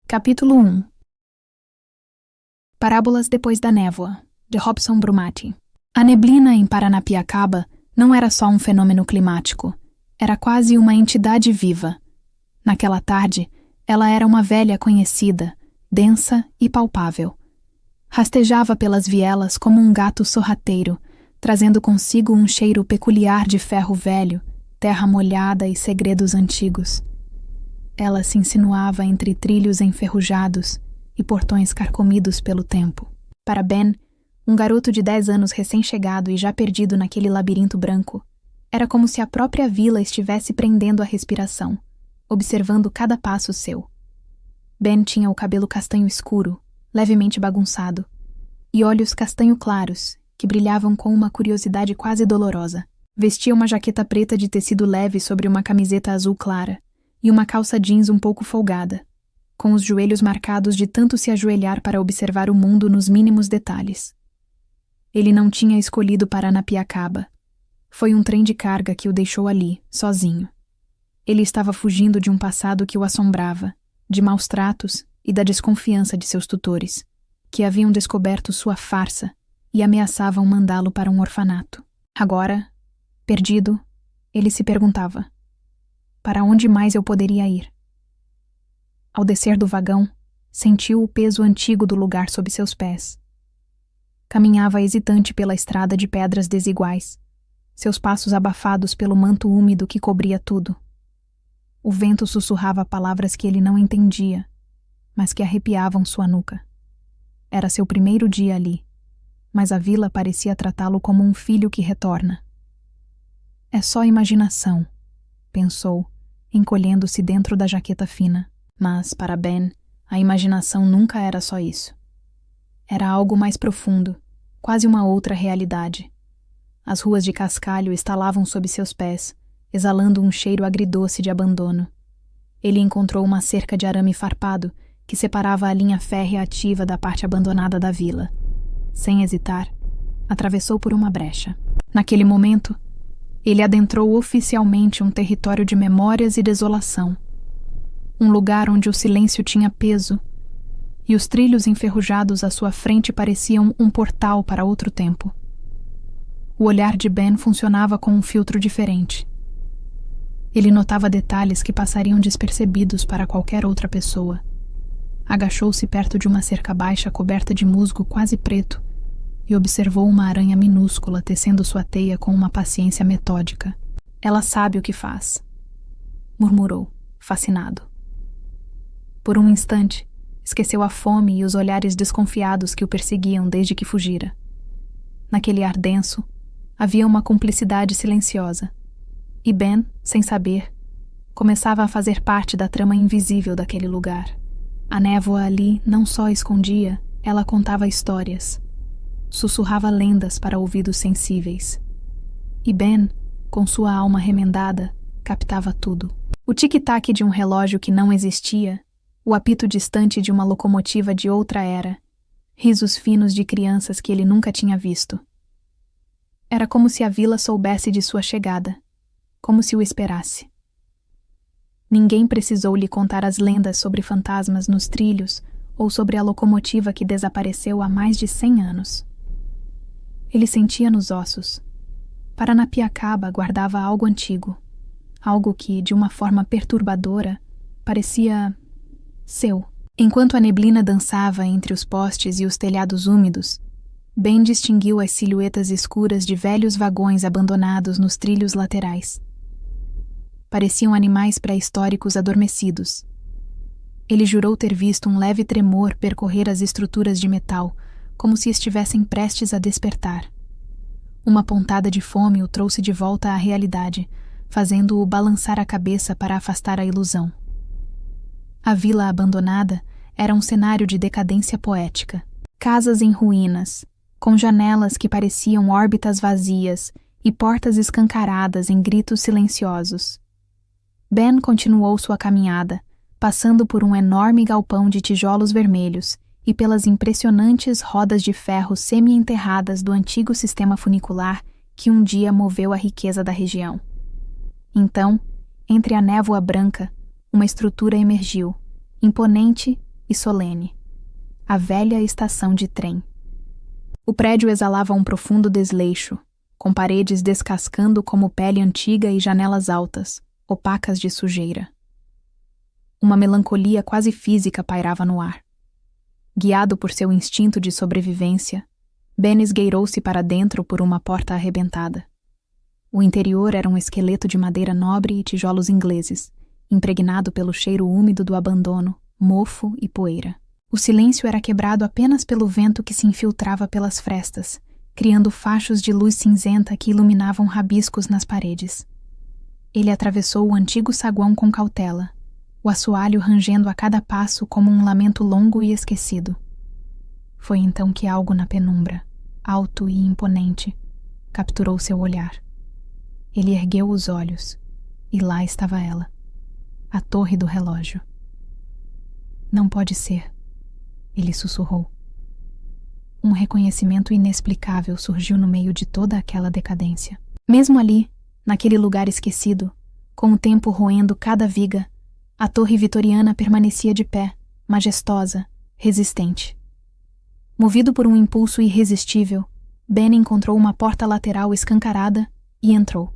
Capítulo 1. Parábolas depois da névoa, de Robson Brumati. A neblina em Paranapiacaba não era só um fenômeno climático, era quase uma entidade viva. Naquela tarde, ela era uma velha conhecida, densa e palpável. Rastejava pelas vielas como um gato sorrateiro, trazendo consigo um cheiro peculiar de ferro velho, terra molhada e segredos antigos. Ela se insinuava entre trilhos enferrujados e portões carcomidos pelo tempo. Para Ben, um garoto de 10 anos recém-chegado e já perdido naquele labirinto branco, era como se a própria vila estivesse prendendo a respiração, observando cada passo seu. Ben tinha o cabelo castanho escuro, levemente bagunçado, e olhos castanho claros, que brilhavam com uma curiosidade quase dolorosa. Vestia uma jaqueta preta de tecido leve sobre uma camiseta azul clara, e uma calça jeans um pouco folgada, com os joelhos marcados de tanto se ajoelhar para observar o mundo nos mínimos detalhes. Ele não tinha escolhido Paranapiacaba. Foi um trem de carga que o deixou ali, sozinho. Ele estava fugindo de um passado que o assombrava, de maus tratos e da desconfiança de seus tutores, que haviam descoberto sua farsa e ameaçavam mandá-lo para um orfanato. Agora, perdido, ele se perguntava: para onde mais eu poderia ir? Ao descer do vagão, sentiu o peso antigo do lugar sob seus pés. Caminhava hesitante pela estrada de pedras desiguais, seus passos abafados pelo manto úmido que cobria tudo. O vento sussurrava palavras que ele não entendia, mas que arrepiavam sua nuca. Era seu primeiro dia ali, mas a vila parecia tratá-lo como um filho que retorna. É só imaginação, pensou, encolhendo-se dentro da jaqueta fina. Mas, para Ben, a imaginação nunca era só isso. Era algo mais profundo, quase uma outra realidade. As ruas de cascalho estalavam sob seus pés, exalando um cheiro agridoce de abandono. Ele encontrou uma cerca de arame farpado que separava a linha férrea ativa da parte abandonada da vila. Sem hesitar, atravessou por uma brecha. Naquele momento, ele adentrou oficialmente um território de memórias e desolação. Um lugar onde o silêncio tinha peso, e os trilhos enferrujados à sua frente pareciam um portal para outro tempo. O olhar de Ben funcionava com um filtro diferente. Ele notava detalhes que passariam despercebidos para qualquer outra pessoa. Agachou-se perto de uma cerca baixa coberta de musgo quase preto e observou uma aranha minúscula tecendo sua teia com uma paciência metódica. Ela sabe o que faz, murmurou, fascinado. Por um instante, esqueceu a fome e os olhares desconfiados que o perseguiam desde que fugira. Naquele ar denso, havia uma cumplicidade silenciosa. E Ben, sem saber, começava a fazer parte da trama invisível daquele lugar. A névoa ali não só escondia, ela contava histórias. Sussurrava lendas para ouvidos sensíveis. E Ben, com sua alma remendada, captava tudo. O tic-tac de um relógio que não existia, o apito distante de uma locomotiva de outra era, risos finos de crianças que ele nunca tinha visto. Era como se a vila soubesse de sua chegada, como se o esperasse. Ninguém precisou lhe contar as lendas sobre fantasmas nos trilhos ou sobre a locomotiva que desapareceu há mais de 100 anos. Ele sentia nos ossos. Paranapiacaba guardava algo antigo, algo que, de uma forma perturbadora, parecia seu. Enquanto a neblina dançava entre os postes e os telhados úmidos, Ben distinguiu as silhuetas escuras de velhos vagões abandonados nos trilhos laterais. Pareciam animais pré-históricos adormecidos. Ele jurou ter visto um leve tremor percorrer as estruturas de metal, como se estivessem prestes a despertar. Uma pontada de fome o trouxe de volta à realidade, fazendo-o balançar a cabeça para afastar a ilusão. A vila abandonada era um cenário de decadência poética. Casas em ruínas, com janelas que pareciam órbitas vazias e portas escancaradas em gritos silenciosos. Ben continuou sua caminhada, passando por um enorme galpão de tijolos vermelhos e pelas impressionantes rodas de ferro semi-enterradas do antigo sistema funicular que um dia moveu a riqueza da região. Então, entre a névoa branca, uma estrutura emergiu, imponente e solene. A velha estação de trem. O prédio exalava um profundo desleixo, com paredes descascando como pele antiga e janelas altas, opacas de sujeira. Uma melancolia quase física pairava no ar. Guiado por seu instinto de sobrevivência, Ben esgueirou-se para dentro por uma porta arrebentada. O interior era um esqueleto de madeira nobre e tijolos ingleses, impregnado pelo cheiro úmido do abandono, mofo e poeira. O silêncio era quebrado apenas pelo vento que se infiltrava pelas frestas, criando fachos de luz cinzenta que iluminavam rabiscos nas paredes. Ele atravessou o antigo saguão com cautela, o assoalho rangendo a cada passo como um lamento longo e esquecido. Foi então que algo na penumbra, alto e imponente, capturou seu olhar. Ele ergueu os olhos, e lá estava ela, a torre do relógio. Não pode ser, ele sussurrou. Um reconhecimento inexplicável surgiu no meio de toda aquela decadência. Mesmo ali, naquele lugar esquecido, com o tempo roendo cada viga, a torre vitoriana permanecia de pé, majestosa, resistente. Movido por um impulso irresistível, Ben encontrou uma porta lateral escancarada e entrou.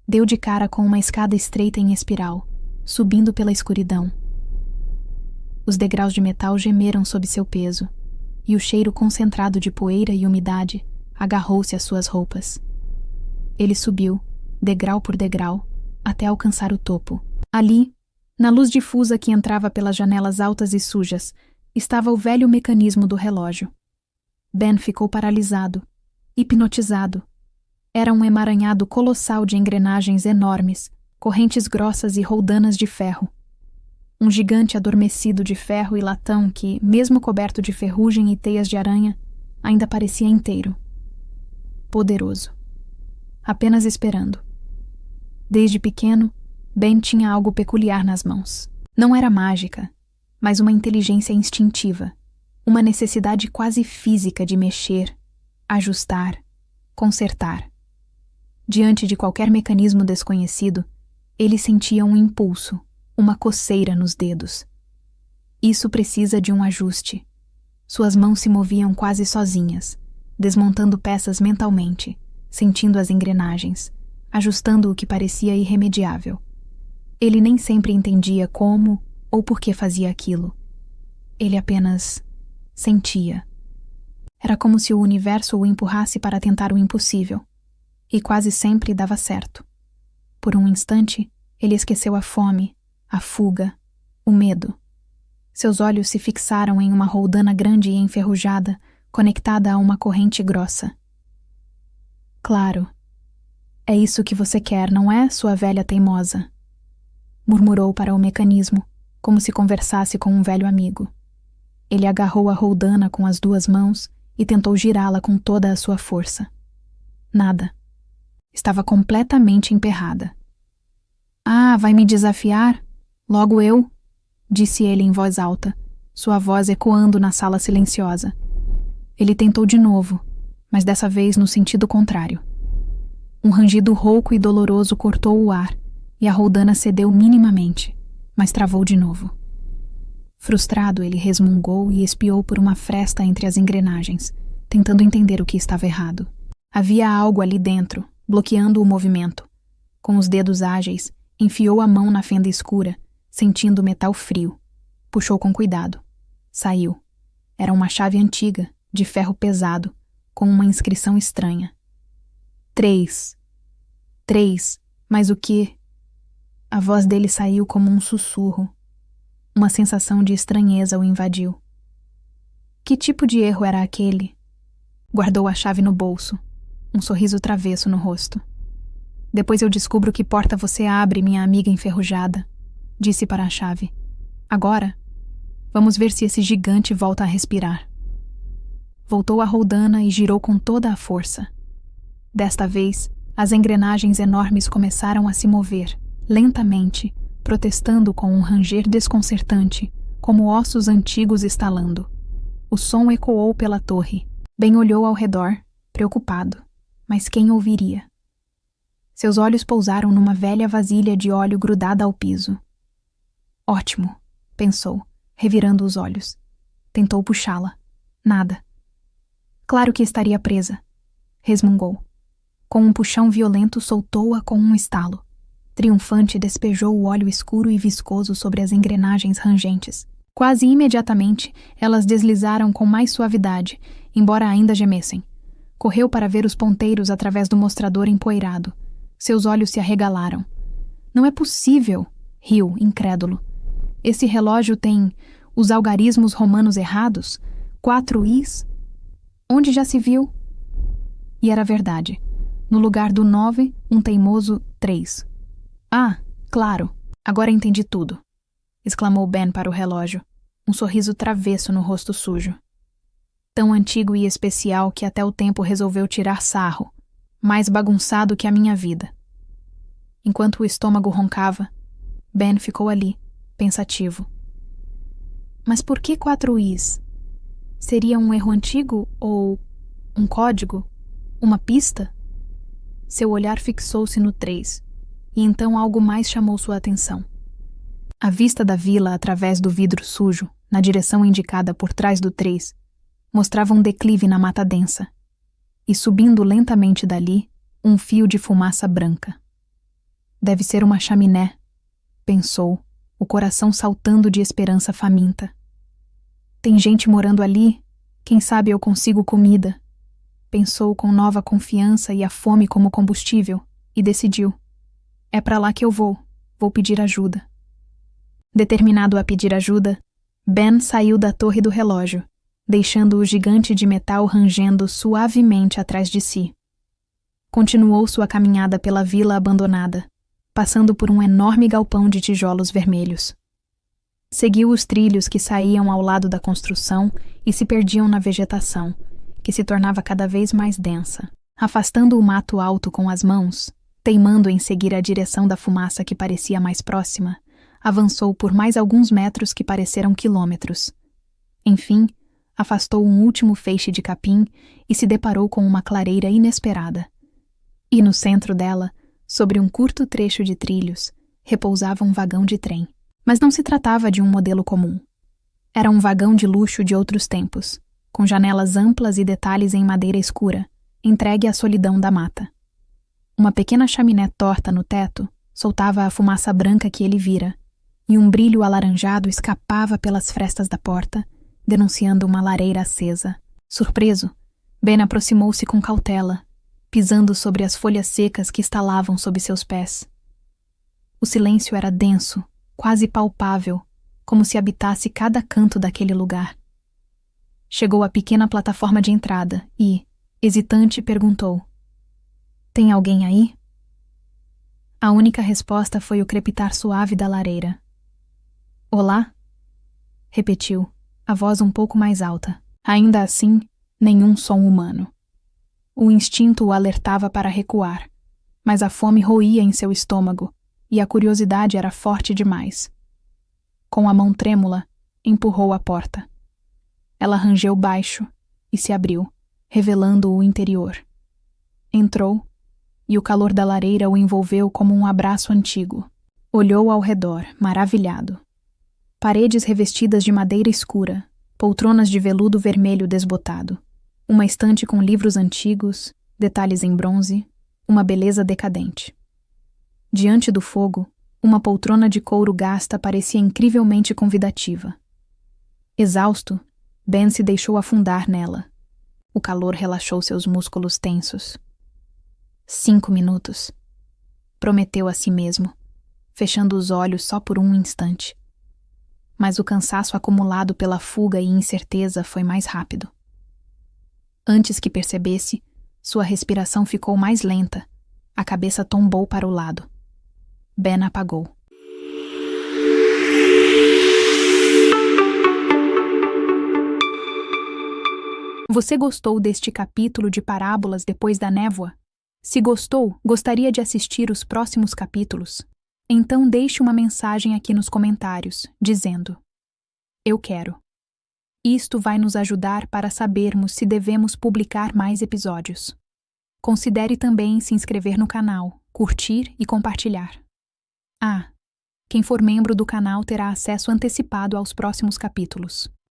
Deu de cara com uma escada estreita em espiral, subindo pela escuridão. Os degraus de metal gemeram sob seu peso, e o cheiro concentrado de poeira e umidade agarrou-se às suas roupas. Ele subiu, degrau por degrau, até alcançar o topo. Ali, na luz difusa que entrava pelas janelas altas e sujas, estava o velho mecanismo do relógio. Ben ficou paralisado, hipnotizado. Era um emaranhado colossal de engrenagens enormes, correntes grossas e roldanas de ferro. Um gigante adormecido de ferro e latão que, mesmo coberto de ferrugem e teias de aranha, ainda parecia inteiro. Poderoso. Apenas esperando. Desde pequeno, Ben tinha algo peculiar nas mãos. Não era mágica, mas uma inteligência instintiva, uma necessidade quase física de mexer, ajustar, consertar. Diante de qualquer mecanismo desconhecido, ele sentia um impulso, uma coceira nos dedos. Isso precisa de um ajuste. Suas mãos se moviam quase sozinhas, desmontando peças mentalmente, sentindo as engrenagens, ajustando o que parecia irremediável. Ele nem sempre entendia como ou por que fazia aquilo. Ele apenas sentia. Era como se o universo o empurrasse para tentar o impossível. E quase sempre dava certo. Por um instante, ele esqueceu a fome, a fuga, o medo. Seus olhos se fixaram em uma roldana grande e enferrujada, conectada a uma corrente grossa. Claro. É isso que você quer, não é, sua velha teimosa? Murmurou para o mecanismo, como se conversasse com um velho amigo. Ele agarrou a roldana com as duas mãos e tentou girá-la com toda a sua força. Nada. Estava completamente emperrada. Ah, vai me desafiar? Logo eu? Disse ele em voz alta, sua voz ecoando na sala silenciosa. Ele tentou de novo, mas dessa vez no sentido contrário. Um rangido rouco e doloroso cortou o ar, e a roldana cedeu minimamente, mas travou de novo. Frustrado, ele resmungou e espiou por uma fresta entre as engrenagens, tentando entender o que estava errado. Havia algo ali dentro, bloqueando o movimento. Com os dedos ágeis, enfiou a mão na fenda escura, sentindo o metal frio. Puxou com cuidado. Saiu. Era uma chave antiga, de ferro pesado, com uma inscrição estranha. 3. 3. Mas o quê? A voz dele saiu como um sussurro. Uma sensação de estranheza o invadiu. Que tipo de erro era aquele? Guardou a chave no bolso, um sorriso travesso no rosto. Depois eu descubro que porta você abre, minha amiga enferrujada, disse para a chave. Agora, vamos ver se esse gigante volta a respirar. Voltou a roldana e girou com toda a força. Desta vez, as engrenagens enormes começaram a se mover, lentamente, protestando com um ranger desconcertante, como ossos antigos estalando. O som ecoou pela torre. Ben olhou ao redor, preocupado. Mas quem ouviria? Seus olhos pousaram numa velha vasilha de óleo grudada ao piso. Ótimo, pensou, revirando os olhos. Tentou puxá-la. Nada. Claro que estaria presa. Resmungou. Com um puxão violento, soltou-a com um estalo. Triunfante, despejou o óleo escuro e viscoso sobre as engrenagens rangentes. Quase imediatamente, elas deslizaram com mais suavidade, embora ainda gemessem. Correu para ver os ponteiros através do mostrador empoeirado. Seus olhos se arregalaram. Não é possível, riu, incrédulo. Esse relógio tem os algarismos romanos errados? 4 Is? Onde já se viu? E era verdade. No lugar do 9, um teimoso 3. Ah, claro, agora entendi tudo, exclamou Ben para o relógio, um sorriso travesso no rosto sujo. Tão antigo e especial que até o tempo resolveu tirar sarro, mais bagunçado que a minha vida. Enquanto o estômago roncava, Ben ficou ali, pensativo. Mas por que 4 Is? Seria um erro antigo ou um código? Uma pista? Seu olhar fixou-se no 3, e então algo mais chamou sua atenção. A vista da vila através do vidro sujo, na direção indicada por trás do 3, mostrava um declive na mata densa, e subindo lentamente dali, um fio de fumaça branca. Deve ser uma chaminé, pensou, o coração saltando de esperança faminta. Tem gente morando ali, quem sabe eu consigo comida. Pensou com nova confiança e a fome como combustível, e decidiu. É para lá que eu vou pedir ajuda. Determinado a pedir ajuda, Ben saiu da torre do relógio, deixando o gigante de metal rangendo suavemente atrás de si. Continuou sua caminhada pela vila abandonada, passando por um enorme galpão de tijolos vermelhos. Seguiu os trilhos que saíam ao lado da construção e se perdiam na vegetação, que se tornava cada vez mais densa. Afastando o mato alto com as mãos, teimando em seguir a direção da fumaça que parecia mais próxima, avançou por mais alguns metros que pareceram quilômetros. Enfim, afastou um último feixe de capim e se deparou com uma clareira inesperada. E no centro dela, sobre um curto trecho de trilhos, repousava um vagão de trem. Mas não se tratava de um modelo comum. Era um vagão de luxo de outros tempos, com janelas amplas e detalhes em madeira escura, entregue à solidão da mata. Uma pequena chaminé torta no teto soltava a fumaça branca que ele vira, e um brilho alaranjado escapava pelas frestas da porta, denunciando uma lareira acesa. Surpreso, Ben aproximou-se com cautela, pisando sobre as folhas secas que estalavam sob seus pés. O silêncio era denso, quase palpável, como se habitasse cada canto daquele lugar. Chegou à pequena plataforma de entrada e, hesitante, perguntou: "Tem alguém aí?" A única resposta foi o crepitar suave da lareira. "Olá?" repetiu, a voz um pouco mais alta. Ainda assim, nenhum som humano. O instinto o alertava para recuar, mas a fome roía em seu estômago e a curiosidade era forte demais. Com a mão trêmula, empurrou a porta. Ela rangeu baixo e se abriu, revelando o interior. Entrou, e o calor da lareira o envolveu como um abraço antigo. Olhou ao redor, maravilhado. Paredes revestidas de madeira escura, poltronas de veludo vermelho desbotado, uma estante com livros antigos, detalhes em bronze, uma beleza decadente. Diante do fogo, uma poltrona de couro gasta parecia incrivelmente convidativa. Exausto, Ben se deixou afundar nela. O calor relaxou seus músculos tensos. 5 minutos. Prometeu a si mesmo, fechando os olhos só por um instante. Mas o cansaço acumulado pela fuga e incerteza foi mais rápido. Antes que percebesse, sua respiração ficou mais lenta, a cabeça tombou para o lado. Ben apagou. Você gostou deste capítulo de Parábolas depois da névoa? Se gostou, gostaria de assistir os próximos capítulos? Então deixe uma mensagem aqui nos comentários, dizendo: "Eu quero". Isto vai nos ajudar para sabermos se devemos publicar mais episódios. Considere também se inscrever no canal, curtir e compartilhar. Ah, Quem for membro do canal terá acesso antecipado aos próximos capítulos.